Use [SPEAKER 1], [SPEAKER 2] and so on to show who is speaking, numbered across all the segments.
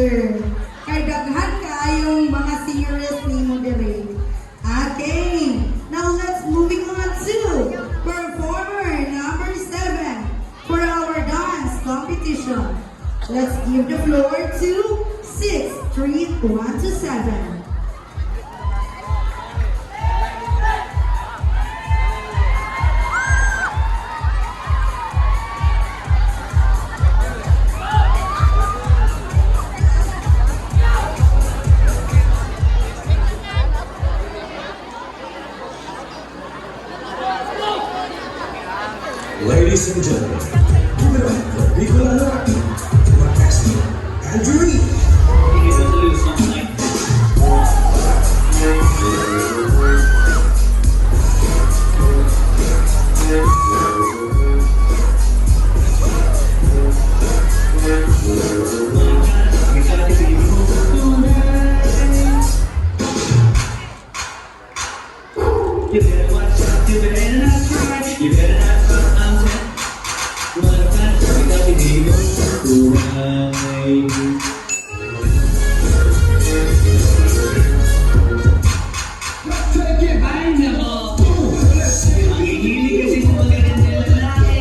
[SPEAKER 1] sir. Kay daghan kaayong mga singers ni moderate. Okay, now let's moving on to performer number 7 for our dance competition. Let's give the floor to 6, 3, 1 to 7.
[SPEAKER 2] Ladies and gentlemen, give it up for Nicola Larkin, Macasti, and Dream.
[SPEAKER 3] You better watch out, you better not cry, you better not fuck, I'm dead. What about everybody take it, ay nako. Nangihilig kasi sa magaling na lalaki.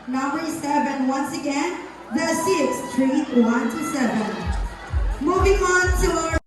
[SPEAKER 1] Number 7, once again, the 6, 3, 1 to 7. Moving on to our